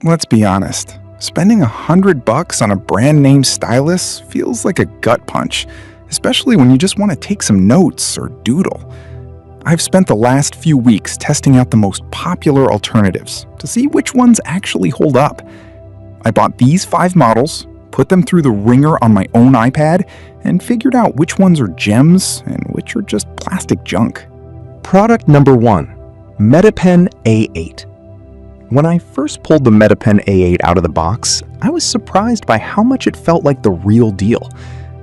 Let's be honest, spending $100 on a brand name stylus feels like a gut punch, especially when you just want to take some notes or doodle. I've spent the last few weeks testing out the most popular alternatives to see which ones actually hold up. I bought these 5 models, put them through the ringer on my own iPad, and figured out which ones are gems and which are just plastic junk. Product number 1, MetaPen A8. When I first pulled the MetaPen A8 out of the box, I was surprised by how much it felt like the real deal.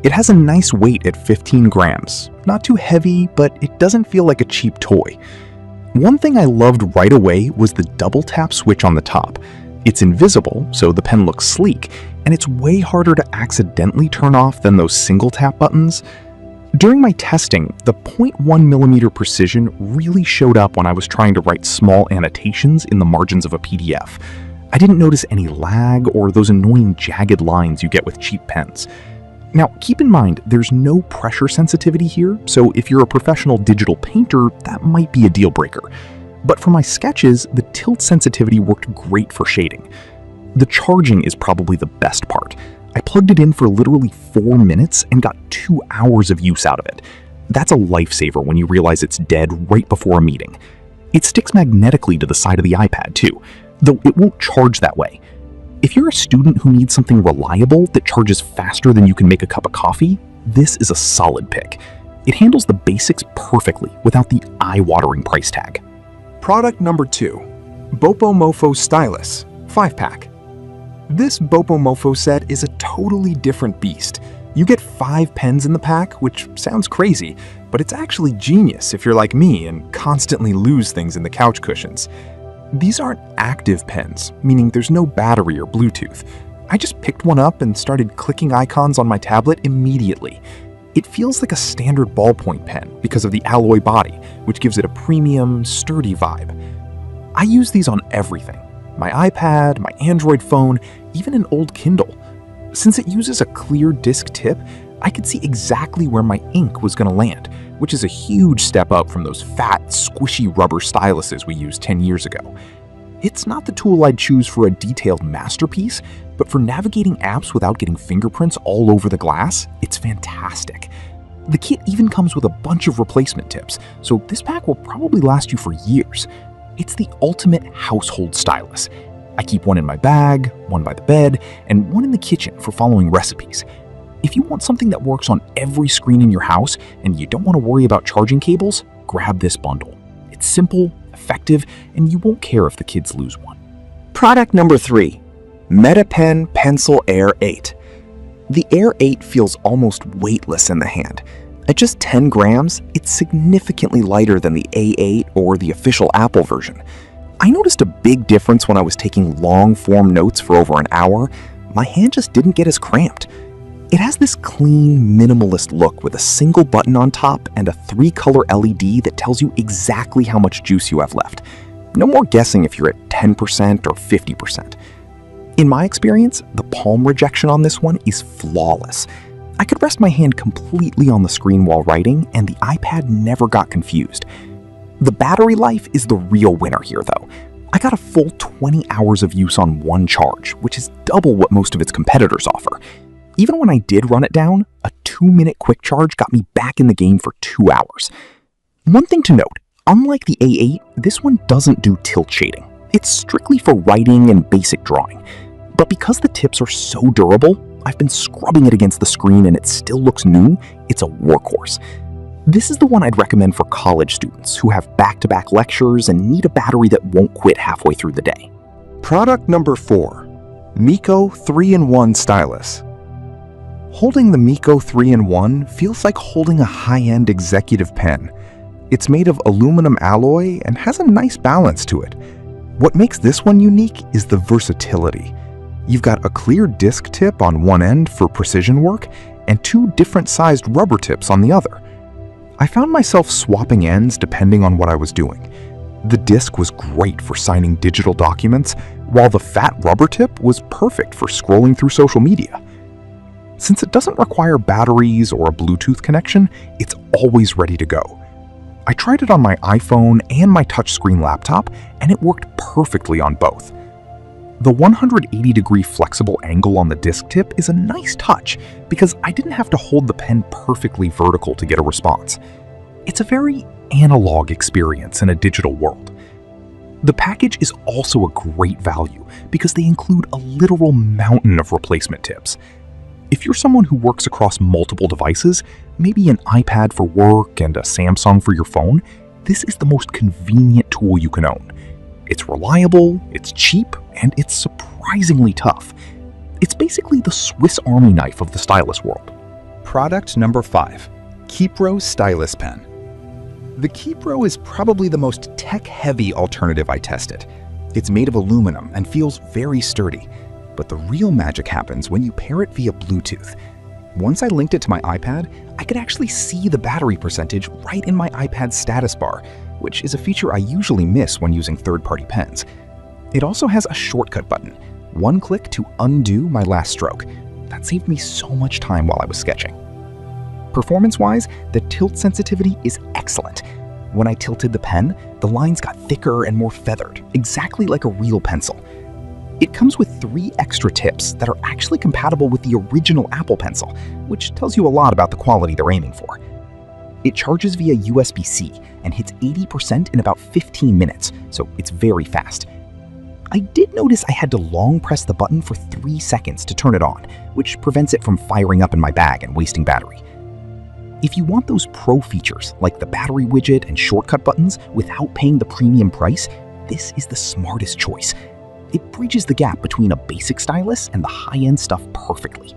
It has a nice weight at 15 grams, not too heavy, but it doesn't feel like a cheap toy. One thing I loved right away was the double tap switch on the top. It's invisible, so the pen looks sleek, and it's way harder to accidentally turn off than those single tap buttons. During my testing, the 0.1mm precision really showed up when I was trying to write small annotations in the margins of a PDF. I didn't notice any lag or those annoying jagged lines you get with cheap pens. Now, keep in mind, there's no pressure sensitivity here, so if you're a professional digital painter, that might be a deal breaker. But for my sketches, the tilt sensitivity worked great for shading. The charging is probably the best part. I plugged it in for literally 4 minutes and got 2 hours of use out of it. That's a lifesaver when you realize it's dead right before a meeting. It sticks magnetically to the side of the iPad too, though it won't charge that way. If you're a student who needs something reliable that charges faster than you can make a cup of coffee, this is a solid pick. It handles the basics perfectly without the eye-watering price tag. Product number 2, Bopomofo Stylus 5-pack. This Bopomofo set is a totally different beast. You get 5 pens in the pack, which sounds crazy, but it's actually genius if you're like me and constantly lose things in the couch cushions. These aren't active pens, meaning there's no battery or Bluetooth. I just picked one up and started clicking icons on my tablet immediately. It feels like a standard ballpoint pen because of the alloy body, which gives it a premium, sturdy vibe. I use these on everything: my iPad, my Android phone, even an old Kindle. Since it uses a clear disc tip, I could see exactly where my ink was going to land, which is a huge step up from those fat, squishy rubber styluses we used 10 years ago. It's not the tool I'd choose for a detailed masterpiece, but for navigating apps without getting fingerprints all over the glass, it's fantastic. The kit even comes with a bunch of replacement tips, so this pack will probably last you for years. It's the ultimate household stylus. I keep one in my bag, one by the bed, and one in the kitchen for following recipes. If you want something that works on every screen in your house and you don't want to worry about charging cables, grab this bundle. It's simple, effective, and you won't care if the kids lose one. Product number 3, MetaPen Pencil Air 8. The Air 8 feels almost weightless in the hand. At just 10 grams, it's significantly lighter than the A8 or the official Apple version. I noticed a big difference when I was taking long-form notes for over an hour. My hand just didn't get as cramped. It has this clean, minimalist look with a single button on top and a 3-color LED that tells you exactly how much juice you have left. No more guessing if you're at 10% or 50%. In my experience, the palm rejection on this one is flawless. I could rest my hand completely on the screen while writing, and the iPad never got confused. The battery life is the real winner here, though. I got a full 20 hours of use on one charge, which is double what most of its competitors offer. Even when I did run it down, a 2-minute quick charge got me back in the game for 2 hours. One thing to note, unlike the A8, this one doesn't do tilt shading. It's strictly for writing and basic drawing. But because the tips are so durable, I've been scrubbing it against the screen and it still looks new. It's a workhorse. This is the one I'd recommend for college students who have back-to-back lectures and need a battery that won't quit halfway through the day. Product number 4, Miko 3-in-1 Stylus. Holding the Miko 3-in-1 feels like holding a high-end executive pen. It's made of aluminum alloy and has a nice balance to it. What makes this one unique is the versatility. You've got a clear disc tip on one end for precision work and 2 different-sized rubber tips on the other. I found myself swapping ends depending on what I was doing. The disc was great for signing digital documents, while the fat rubber tip was perfect for scrolling through social media. Since it doesn't require batteries or a Bluetooth connection, it's always ready to go. I tried it on my iPhone and my touchscreen laptop, and it worked perfectly on both. The 180-degree flexible angle on the disc tip is a nice touch because I didn't have to hold the pen perfectly vertical to get a response. It's a very analog experience in a digital world. The package is also a great value because they include a literal mountain of replacement tips. If you're someone who works across multiple devices, maybe an iPad for work and a Samsung for your phone, this is the most convenient tool you can own. It's reliable, it's cheap, and it's surprisingly tough. It's basically the Swiss Army knife of the stylus world. Product number 5. Keypro Stylus Pen. The Keypro is probably the most tech-heavy alternative I tested. It's made of aluminum and feels very sturdy, but the real magic happens when you pair it via Bluetooth. Once I linked it to my iPad, I could actually see the battery percentage right in my iPad's status bar, which is a feature I usually miss when using third-party pens. It also has a shortcut button, one click to undo my last stroke. That saved me so much time while I was sketching. Performance-wise, the tilt sensitivity is excellent. When I tilted the pen, the lines got thicker and more feathered, exactly like a real pencil. It comes with 3 extra tips that are actually compatible with the original Apple Pencil, which tells you a lot about the quality they're aiming for. It charges via USB-C and hits 80% in about 15 minutes, so it's very fast. I did notice I had to long press the button for 3 seconds to turn it on, which prevents it from firing up in my bag and wasting battery. If you want those pro features, like the battery widget and shortcut buttons, without paying the premium price, this is the smartest choice. It bridges the gap between a basic stylus and the high-end stuff perfectly.